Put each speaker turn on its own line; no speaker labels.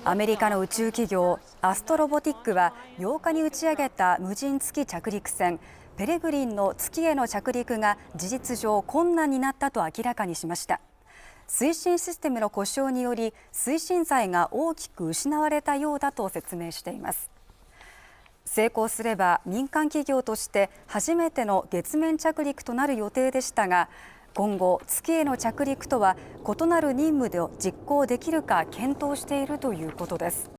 アメリカの宇宙企業アストロボティックは8日に打ち上げた無人月着陸船ペレグリンの月への着陸が事実上困難になったと明らかにしました。推進システムの故障により推進剤が大きく失われたようだと説明しています。成功すれば民間企業として初めての月面着陸となる予定でしたが、今後月への着陸とは異なる任務で実行できるか検討しているということです。